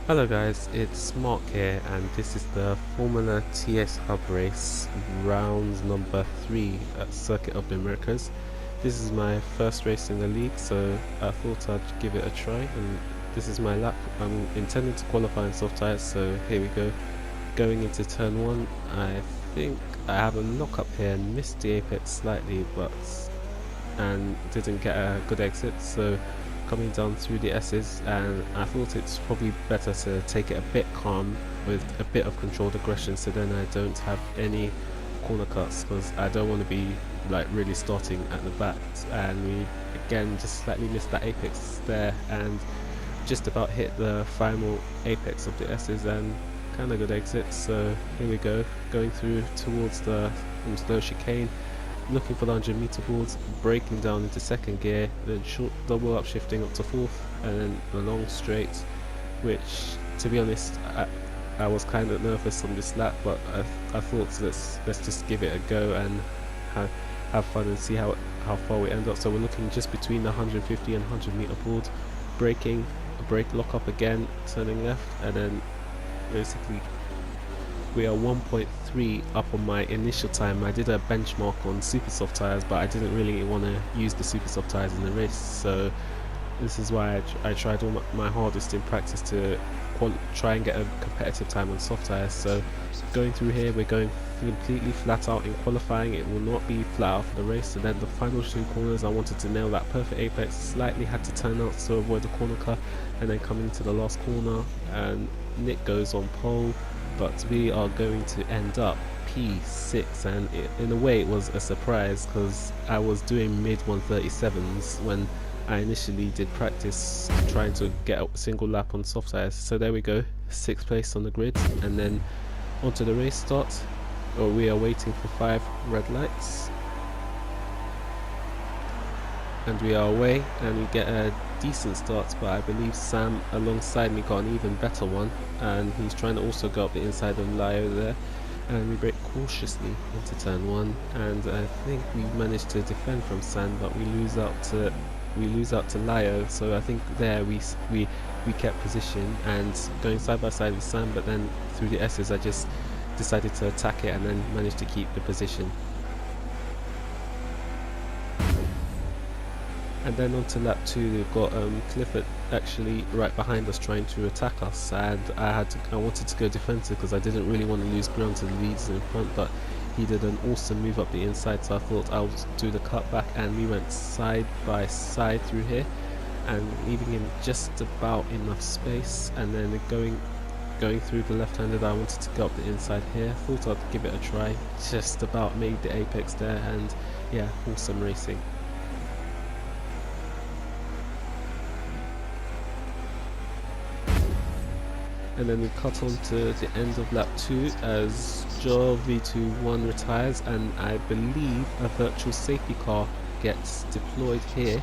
Hello guys, it's Mark here and this is the Formula TS Hub race round number 3 at Circuit of the Americas. This is my first race in the league, so I thought I'd give it a try, and this is my lap. I'm intending to qualify in soft tyres, so here we go. Going into turn 1, I think I have a lock up here and missed the apex slightly and didn't get a good exit, so coming down through the S's, and I thought it's probably better to take it a bit calm with a bit of controlled aggression, so then I don't have any corner cuts, because I don't want to be like really starting at the back. And we again just slightly missed that apex there and just about hit the final apex of the S's and kind of good exit. So here we go, going through towards the slow chicane, looking for the 100-meter boards, braking down into second gear, then short double upshifting up to fourth, and then the long straight, which to be honest I was kind of nervous on this lap, but I thought let's just give it a go and have fun and see how far we end up. So we're looking just between the 150 and 100-meter board, braking, a brake lock up again, turning left, and then basically we are 1.3 up on my initial time. I did a benchmark on super soft tyres, but I didn't really want to use the super soft tyres in the race, so this is why I tried all my hardest in practice to try and get a competitive time on soft tyres. So going through here, we're going completely flat out in qualifying. It will not be flat out for the race, and then the final 2 corners I wanted to nail that perfect apex, slightly had to turn out to avoid the corner cut, and then coming to the last corner and Nick goes on pole, but we are going to end up P6, and in a way it was a surprise because I was doing mid 137s when I initially did practice trying to get a single lap on soft tyres. So there we go, 6th place on the grid, and then onto the race start. We are waiting for 5 red lights and we are away, and we get a decent start, but I believe Sam alongside me got an even better one, and he's trying to also go up the inside of Lio there, and we brake cautiously into turn 1, and I think we managed to defend from Sam, but we lose out to Lio. So I think there we kept position and going side by side with Sam, but then through the S's I just decided to attack it and then managed to keep the position. And then on to lap 2, we've got Clifford actually right behind us trying to attack us, and I wanted to go defensive because I didn't really want to lose ground to the leads in front, but he did an awesome move up the inside, so I thought I would do the cutback, and we went side by side through here and leaving him just about enough space, and then going through the left-handed. I wanted to go up the inside here, thought I'd give it a try, just about made the apex there, and yeah, awesome racing. And then we cut on to the end of lap 2 as Joe V21 retires, and I believe a virtual safety car gets deployed here,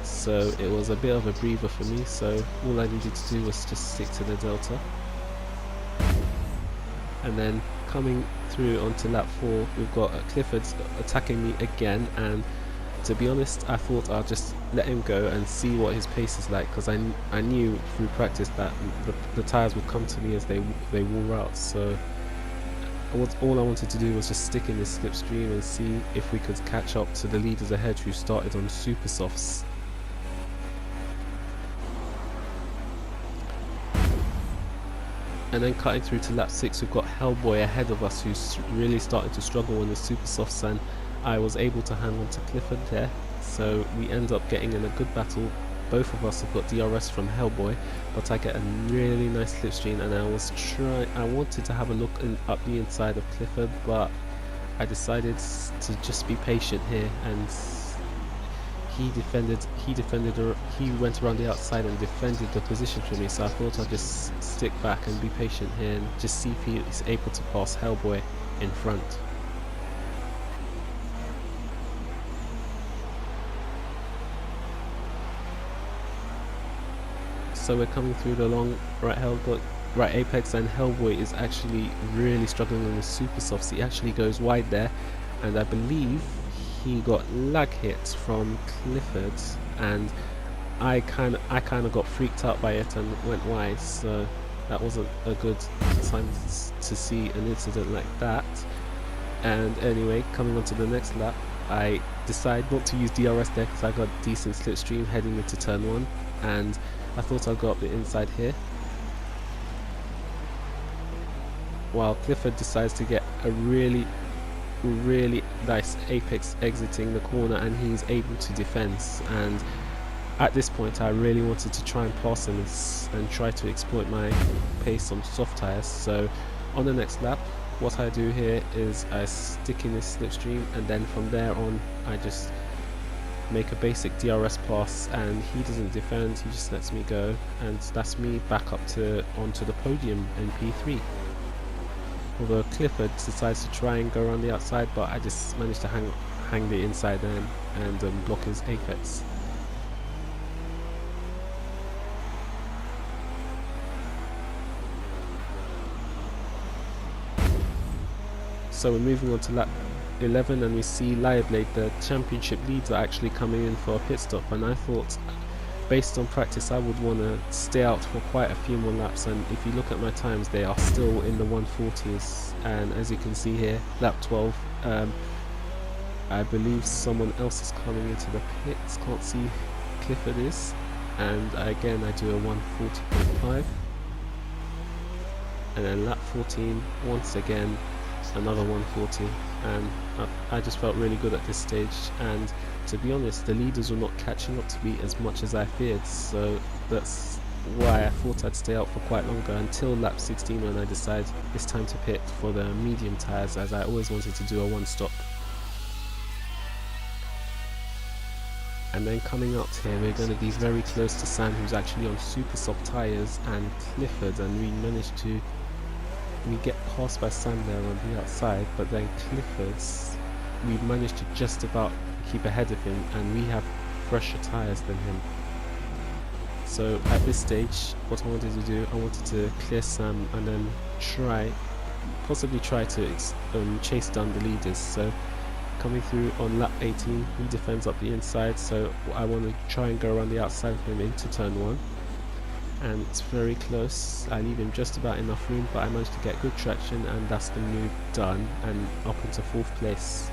so it was a bit of a breather for me. So all I needed to do was just stick to the delta, and then coming through onto lap 4, we've got Clifford attacking me again, and to be honest I thought I'll just let him go and see what his pace is like, because I knew through practice that the tyres would come to me as they wore out. So all I wanted to do was just stick in this slipstream and see if we could catch up to the leaders ahead who started on super softs. And then cutting through to lap 6, we've got Hellboy ahead of us who's really starting to struggle on the super softs, and I was able to hang on to Clifford there, so we end up getting in a good battle. Both of us have got DRS from Hellboy, but I get a really nice slipstream, and I wanted to have a look up the inside of Clifford, but I decided to just be patient here, and he went around the outside and defended the position for me, so I thought I'd just stick back and be patient here and just see if he is able to pass Hellboy in front. So we're coming through the long right apex, and Hellboy is actually really struggling on the super softs. He actually goes wide there, and I believe he got lag hits from Clifford, and I kind of got freaked out by it and went wide. So that wasn't a good time to see an incident like that. And anyway, coming on to the next lap, I decide not to use DRS there because I got decent slipstream heading into turn 1, and I thought I'd go up the inside here, while Clifford decides to get a really nice apex exiting the corner, and he's able to defend. And at this point I really wanted to try and pass him and try to exploit my pace on soft tyres. So on the next lap, what I do here is I stick in this slipstream, and then from there on I just make a basic DRS pass, and he doesn't defend, he just lets me go, and that's me back up to onto the podium in P3. Although Clifford decides to try and go around the outside, but I just managed to hang the inside end and block his apex. So we're moving on to lap 11, and we see Liarblade, the championship leads, are actually coming in for a pit stop, and I thought, based on practice, I would want to stay out for quite a few more laps. And if you look at my times, they are still in the 140s, and as you can see here, lap 12, I believe someone else is coming into the pits, can't see Clifford is, and again I do a 140.5, and then lap 14, once again another 140, and I just felt really good at this stage. And to be honest, the leaders were not catching up to me as much as I feared, so that's why I thought I'd stay out for quite longer, until lap 16 when I decided it's time to pit for the medium tyres, as I always wanted to do a one stop. And then coming out here, we're going to be very close to Sam, who's actually on super soft tyres, and Clifford, and we get passed by Sam there on the outside, but then Clifford's, we managed to just about keep ahead of him, and we have fresher tyres than him. So at this stage, what I wanted to do, I wanted to clear Sam and then possibly try to chase down the leaders. So coming through on lap 18, he defends up the inside, so I want to try and go around the outside of him into turn 1. And it's very close, I leave him just about enough room, but I managed to get good traction, and that's the move done, and up into 4th place.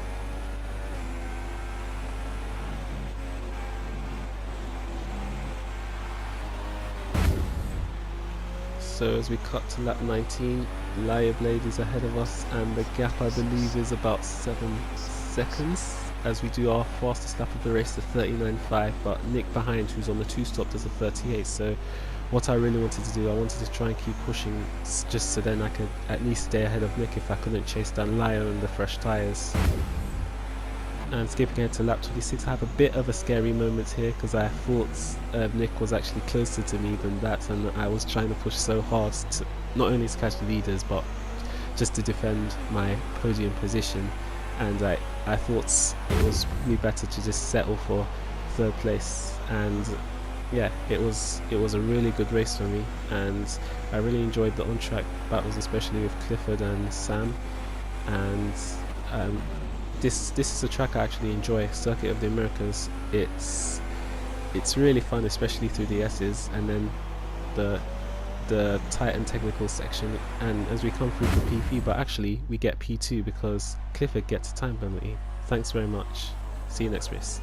So as we cut to lap 19, Liarblade is ahead of us, and the gap I believe is about 7 seconds, as we do our fastest lap of the race, the 39.5, but Nick behind, who's on the 2-stop, does a 38. So what I really wanted to do, I wanted to try and keep pushing, just so then I could at least stay ahead of Nick if I couldn't chase down Lio and the fresh tyres. And skipping ahead to lap 26, I have a bit of a scary moment here, because I thought Nick was actually closer to me than that, and I was trying to push so hard to not only to catch the leaders, but just to defend my podium position. And I thought it was probably better to just settle for 3rd place. And yeah, it was a really good race for me, and I really enjoyed the on-track battles, especially with Clifford and Sam. And this is a track I actually enjoy, Circuit of the Americas. It's really fun, especially through the S's, and then the tight and technical section, and as we come through for P3, but actually we get P2 because Clifford gets a time penalty. Thanks very much. See you next race.